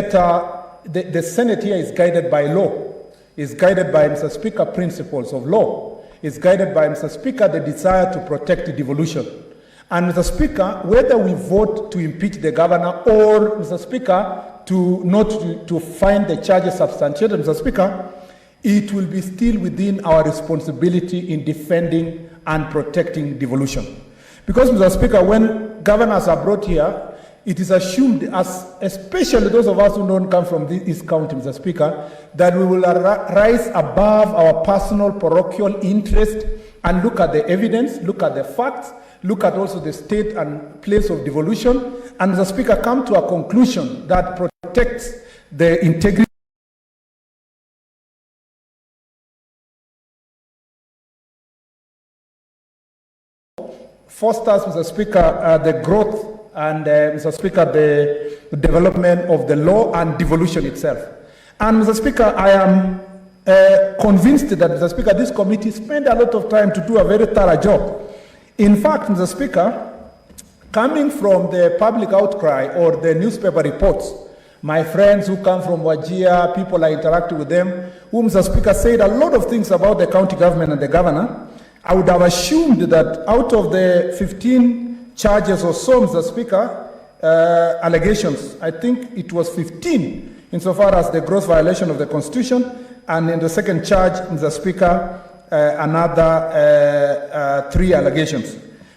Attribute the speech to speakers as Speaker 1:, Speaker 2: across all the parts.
Speaker 1: the Senate here is guided by law, is guided by, Mr. Speaker, principles of law, is guided by, Mr. Speaker, the desire to protect devolution. And, Mr. Speaker, whether we vote to impeach the governor or, Mr. Speaker, to find the charges substantiated, Mr. Speaker, it will be still within our responsibility in defending and protecting devolution. Because, Mr. Speaker, when governors are brought here, it is assumed, especially those of us who don't come from the East County, Mr. Speaker, that we will rise above our personal parochial interest and look at the evidence, look at the facts, look at also the state and place of devolution, and, Mr. Speaker, come to a conclusion that protects the integrity fosters, Mr. Speaker, the growth and, Mr. Speaker, the development of the law and devolution itself. And, Mr. Speaker, I am convinced that, Mr. Speaker, this committee spent a lot of time to do a very thorough job. In fact, Mr. Speaker, coming from the public outcry or the newspaper reports, my friends who come from Wajir, people I interacted with them, who, Mr. Speaker, said a lot of things about the county government and the governor, I would have assumed that out of the 15 charges or so, Mr. Speaker, allegations, I think it was 15 insofar as the gross violation of the Constitution, and in the second charge, Mr. Speaker, another 3 allegations.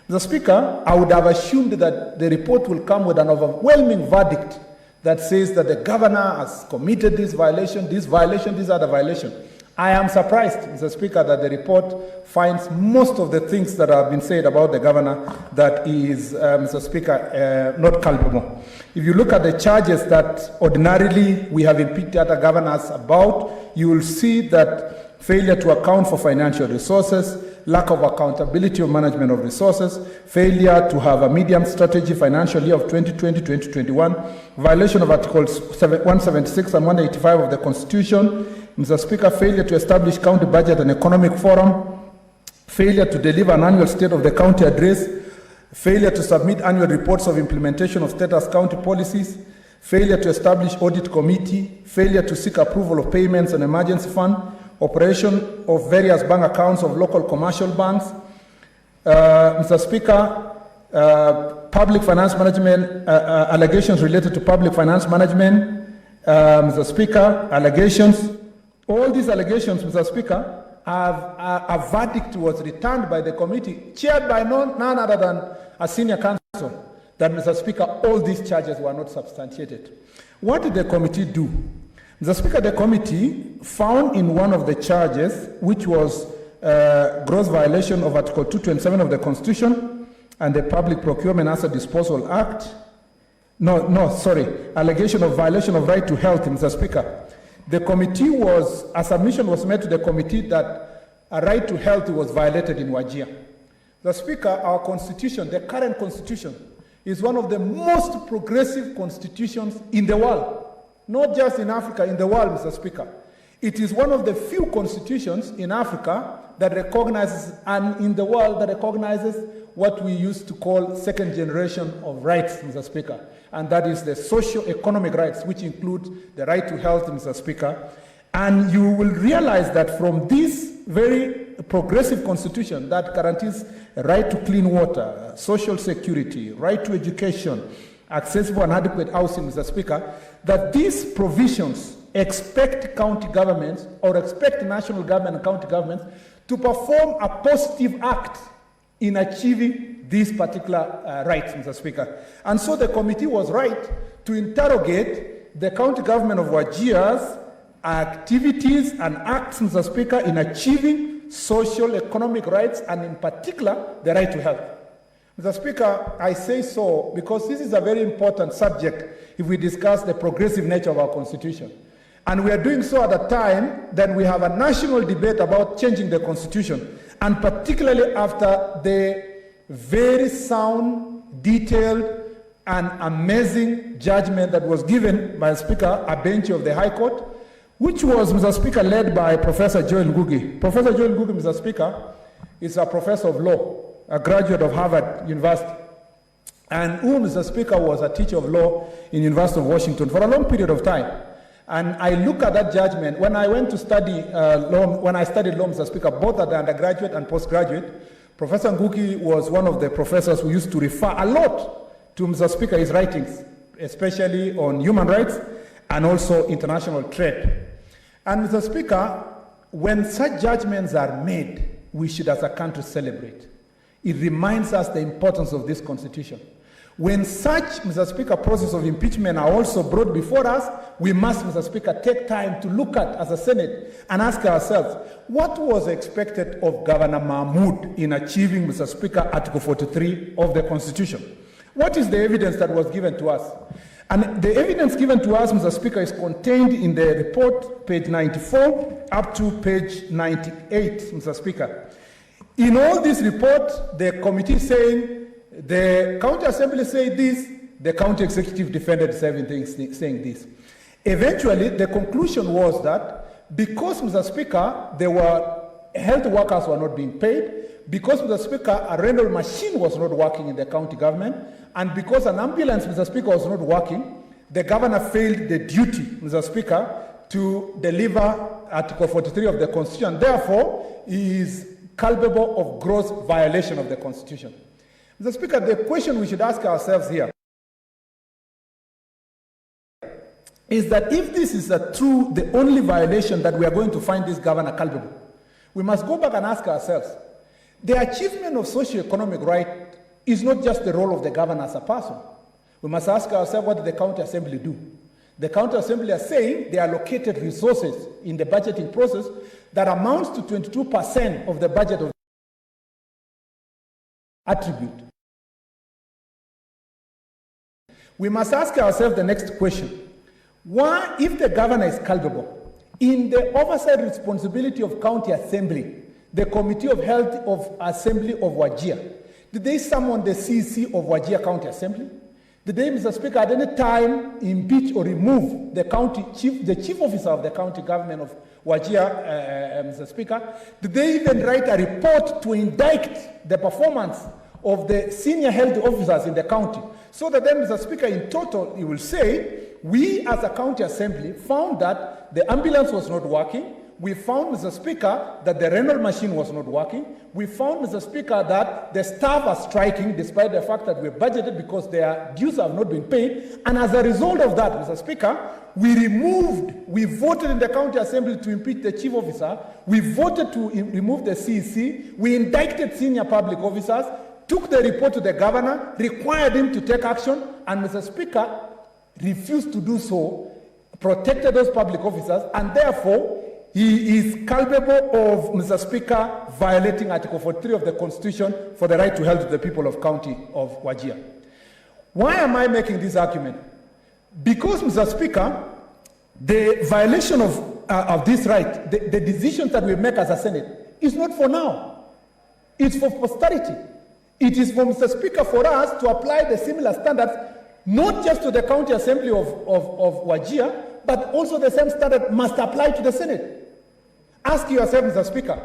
Speaker 1: Mr. Speaker, I would have assumed that the report will come with an overwhelming verdict that says that the governor has committed this violation, this other violation. I am surprised, Mr. Speaker, that the report finds most of the things that have been said about the governor that is, Mr. Speaker, not culpable. If you look at the charges that ordinarily we have impeached other governors about, you will see that failure to account for financial resources, lack of accountability of management of resources, failure to have a medium strategy financial year of 2020-2021, violation of Articles 176 and 185 of the Constitution, Mr. Speaker, failure to establish county budget and economic forum, failure to deliver an annual state of the county address, failure to submit annual reports of implementation of status county policies, failure to establish audit committee, failure to seek approval of payments and emergency fund, operation of various bank accounts of local commercial banks. Mr. Speaker, public finance management, allegations related to public finance management. Mr. Speaker, allegations. All these allegations, Mr. Speaker, a verdict was returned by the committee, chaired by none other than a senior counsel, that, Mr. Speaker, all these charges were not substantiated. What did the committee do? Mr. Speaker, the committee found in one of the charges, which was gross violation of Article 227 of the Constitution and the Public Procurement Asset Disposal Act, allegation of violation of right to health, Mr. Speaker. The committee a submission was made to the committee that a right to health was violated in Wajir. The Speaker, our constitution, the current constitution, is one of the most progressive constitutions in the world. Not just in Africa, in the world, Mr. Speaker. It is one of the few constitutions in Africa that recognizes, and in the world that recognizes what we used to call second generation of rights, Mr. Speaker. And that is the socio-economic rights, which include the right to health, Mr. Speaker. And you will realize that from this very progressive constitution that guarantees a right to clean water, social security, right to education, accessible and adequate housing, Mr. Speaker, that these provisions expect county governments or expect national government and county governments to perform a positive act in achieving these particular rights, Mr. Speaker. And so the committee was right to interrogate the county government of Wajir's activities and acts, Mr. Speaker, in achieving social economic rights and in particular the right to health. Mr. Speaker, I say so because this is a very important subject if we discuss the progressive nature of our Constitution. And we are doing so at a time that we have a national debate about changing the Constitution, and particularly after the very sound, detailed, and amazing judgment that was given by Speaker Abenchi of the High Court, which was, Mr. Speaker, led by Professor Joel Ngugi. Professor Joel Ngugi, Mr. Speaker, is a professor of law, a graduate of Harvard University. and who, Mr. Speaker, was a teacher of law in University of Washington for a long period of time. And I look at that judgment. When I went to study law, when I studied law, Mr. Speaker, both at the undergraduate and postgraduate, Professor Ngugi was one of the professors who used to refer a lot to, Mr. Speaker, his writings, especially on human rights and also international trade. And Mr. Speaker, when such judgments are made, we should as a country celebrate. It reminds us the importance of this Constitution. When such, Mr. Speaker, process of impeachment are also brought before us, we must, Mr. Speaker, take time to look at, as a Senate, and ask ourselves, what was expected of Governor Mahmood in achieving, Mr. Speaker, Article 43 of the Constitution? What is the evidence that was given to us? And the evidence given to us, Mr. Speaker, is contained in the report, page 94 up to page 98, Mr. Speaker. In all this report, the committee is saying, the county assembly said this, the county executive defended saying this. Eventually, the conclusion was that because, Mr. Speaker, there were health workers were not being paid, because, Mr. Speaker, a rental machine was not working in the county government, and because an ambulance, Mr. Speaker, was not working, the governor failed the duty, Mr. Speaker, to deliver Article 43 of the Constitution. Therefore, he is culpable of gross violation of the Constitution. Mr. Speaker, the question we should ask ourselves here is that if this is the only violation that we are going to find this governor culpable, we must go back and ask ourselves, the achievement of socio-economic right is not just the role of the governor as a person. We must ask ourselves, what did the county assembly do? The county assembly are saying they allocated resources in the budgeting process that amounts to 22% of the budget of attribute. We must ask ourselves the next question. Why, if the governor is culpable, in the oversight responsibility of county assembly, the Committee of Health of Assembly of Wajir, did they summon the CEC of Wajir County Assembly? Did they, Mr. Speaker, at any time impeach or remove the chief officer of the county government of Wajir, Mr. Speaker? Did they even write a report to indict the performance of the senior health officers in the county? So that then, Mr. Speaker, in total, he will say, we as a county assembly found that the ambulance was not working. We found, Mr. Speaker, that the rental machine was not working. We found, Mr. Speaker, that the staff are striking despite the fact that we budgeted because their dues have not been paid. And as a result of that, Mr. Speaker, we voted in the county assembly to impeach the chief officer. We voted to remove the CEC. We indicted senior public officers, took the report to the governor, required him to take action, and Mr. Speaker refused to do so, protected those public officers, and therefore he is culpable of, Mr. Speaker, violating Article 43 of the Constitution for the right to health of the people of county of Wajir. Why am I making this argument? Because, Mr. Speaker, the violation of this right, the decisions that we make as a Senate, is not for now. It's for posterity. It is for, Mr. Speaker, for us to apply the similar standards, not just to the County Assembly of Wajir, but also the same standard must apply to the Senate. Ask yourself, Mr. Speaker,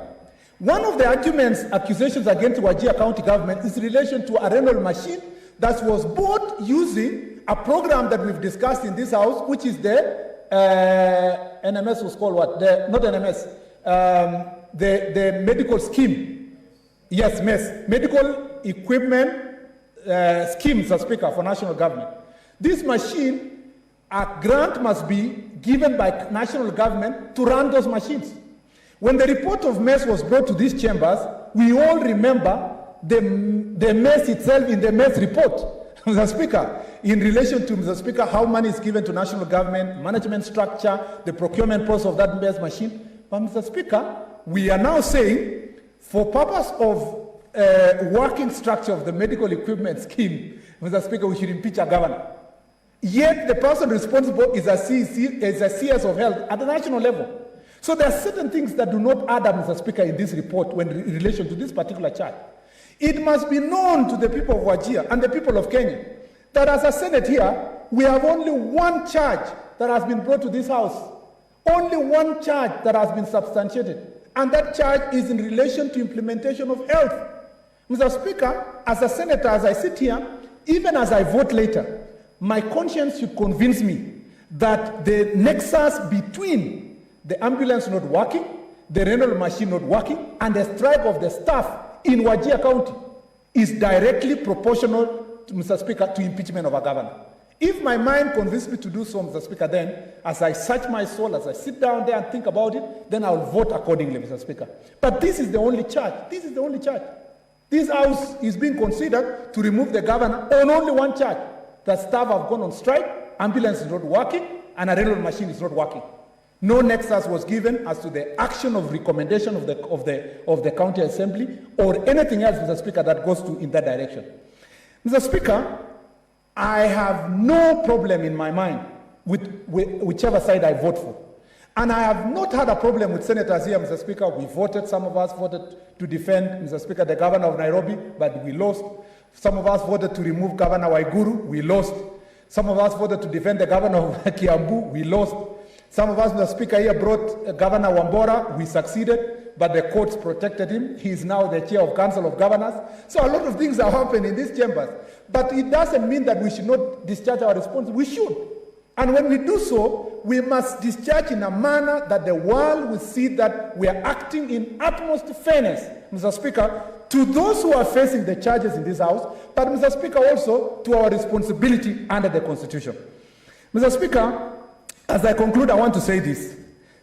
Speaker 1: one of the accusations against Wajir County government is in relation to a rental machine that was bought using a program that we've discussed in this house, which is the NMS was called what? Not NMS, the medical scheme. Yes, MES, medical equipment scheme, Mr. Speaker, for national government. This machine, a grant must be given by national government to run those machines. When the report of MES was brought to these chambers, we all remember the MES itself in the MES report, Mr. Speaker, in relation to, Mr. Speaker, how money is given to national government, management structure, the procurement process of that MES machine. But, Mr. Speaker, we are now saying, for purpose of working structure of the medical equipment scheme, Mr. Speaker, we should impeach a governor. Yet the person responsible is a CS of health at the national level. So there are certain things that do not add up, Mr. Speaker, in this report when in relation to this particular charge. It must be known to the people of Wajir and the people of Kenya that as a Senate here, we have only one charge that has been brought to this House. Only one charge that has been substantiated. And that charge is in relation to implementation of health. Mr. Speaker, as a senator, as I sit here, even as I vote later, my conscience should convince me that the nexus between the ambulance not working, the rental machine not working, and the strike of the staff in Wajir County is directly proportional, Mr. Speaker, to impeachment of a governor. If my mind convinced me to do so, Mr. Speaker, then, as I search my soul, as I sit down there and think about it, then I will vote accordingly, Mr. Speaker. But this is the only charge. This is the only charge. This House is being considered to remove the governor on only one charge, that staff have gone on strike, ambulance is not working, and a railroad machine is not working. No nexus was given as to the action of recommendation of the county assembly or anything else, Mr. Speaker, that goes in that direction. Mr. Speaker, I have no problem in my mind with whichever side I vote for. And I have not had a problem with senators here, Mr. Speaker. We voted, some of us voted to defend, Mr. Speaker, the governor of Nairobi, but we lost. Some of us voted to remove Governor Waiguru, we lost. Some of us voted to defend the governor of Kiambu, we lost. Some of us, Mr. Speaker, here brought Governor Wambora, we succeeded, but the courts protected him. He is now the chair of Council of Governors. So a lot of things are happening in these chambers. But it doesn't mean that we should not discharge our responsibility. We should. And when we do so, we must discharge in a manner that the world will see that we are acting in utmost fairness, Mr. Speaker, to those who are facing the charges in this House, but, Mr. Speaker, also to our responsibility under the Constitution. Mr. Speaker, as I conclude, I want to say this.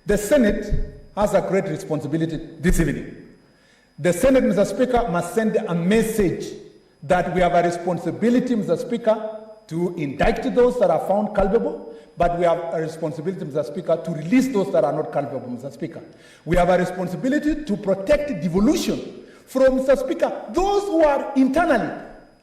Speaker 1: The Senate has a great responsibility this evening. The Senate, Mr. Speaker, must send a message that we have a responsibility, Mr. Speaker, to indict those that are found culpable, but we have a responsibility, Mr. Speaker, to release those that are not culpable, Mr. Speaker. We have a responsibility to protect devolution from, Mr. Speaker, those who are internally,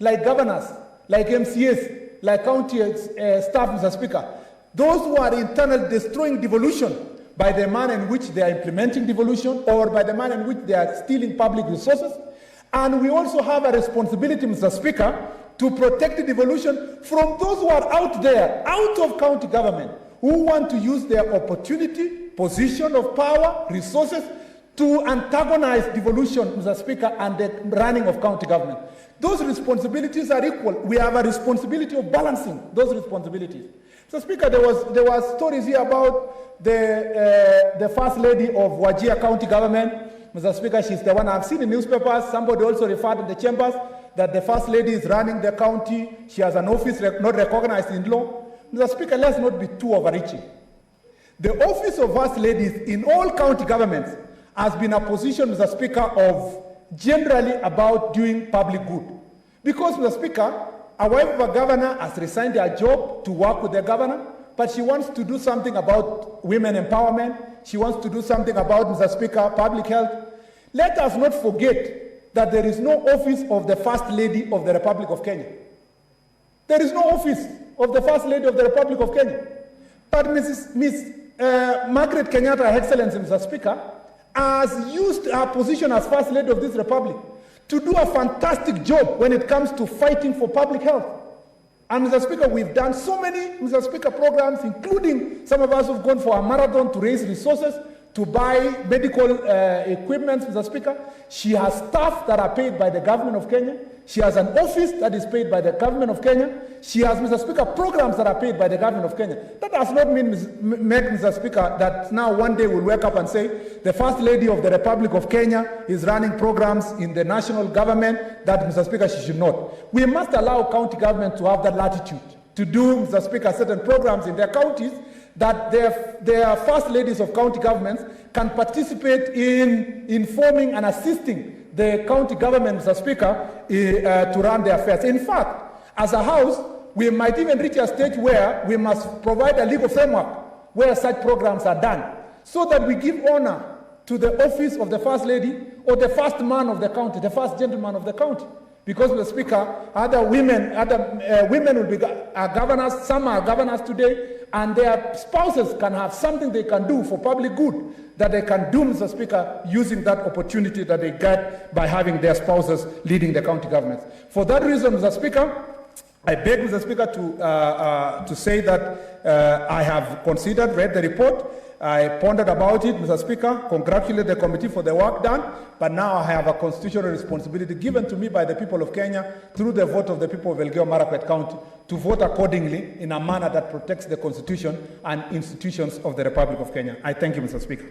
Speaker 1: like governors, like MCAs, like county staff, Mr. Speaker, those who are internally destroying devolution by the manner in which they are implementing devolution or by the manner in which they are stealing public resources. And we also have a responsibility, Mr. Speaker, to protect the devolution from those who are out there, out of county government, who want to use their opportunity, position of power, resources, to antagonize devolution, Mr. Speaker, and the running of county government. Those responsibilities are equal. We have a responsibility of balancing those responsibilities. Mr. Speaker, there was stories here about the First Lady of Wajir County Government. Mr. Speaker, she's the one I've seen in newspapers. Somebody also referred in the chambers that the First Lady is running the county. She has an office not recognized in law. Mr. Speaker, let's not be too overreaching. The office of First Ladies in all county governments has been a position, Mr. Speaker, of generally about doing public good. Because, Mr. Speaker, a wife of a governor has resigned her job to work with the governor, but she wants to do something about women empowerment. She wants to do something about, Mr. Speaker, public health. Let us not forget that there is no office of the First Lady of the Republic of Kenya. There is no office of the First Lady of the Republic of Kenya. But Miss Margaret Kenyatta, Her Excellency, Mr. Speaker, has used her position as First Lady of this Republic to do a fantastic job when it comes to fighting for public health. And, Mr. Speaker, we've done so many, Mr. Speaker, programs, including some of us who've gone for a marathon to raise resources to buy medical equipment, Mr. Speaker. She has staff that are paid by the government of Kenya. She has an office that is paid by the government of Kenya. She has, Mr. Speaker, programs that are paid by the government of Kenya. That does not mean, Mr. Speaker, that now one day we'll wake up and say the First Lady of the Republic of Kenya is running programs in the national government that, Mr. Speaker, she should not. We must allow county government to have that latitude to do, Mr. Speaker, certain programs in their counties that their First Ladies of county governments can participate in informing and assisting the county government, Mr. Speaker, to run their affairs. In fact, as a House, we might even reach a stage where we must provide a legal framework where such programs are done, so that we give honor to the office of the First Lady or the first man of the county, the first gentleman of the county. Because, Mr. Speaker, other women will be governors, some are governors today, and their spouses can have something they can do for public good that they can do, Mr. Speaker, using that opportunity that they get by having their spouses leading the county governments. For that reason, Mr. Speaker, I beg, Mr. Speaker, to say that I have considered, read the report, I pondered about it, Mr. Speaker, congratulate the committee for the work done, but now I have a constitutional responsibility given to me by the people of Kenya through the vote of the people of Elgeyo Marakwet County to vote accordingly in a manner that protects the Constitution and institutions of the Republic of Kenya. I thank you, Mr. Speaker.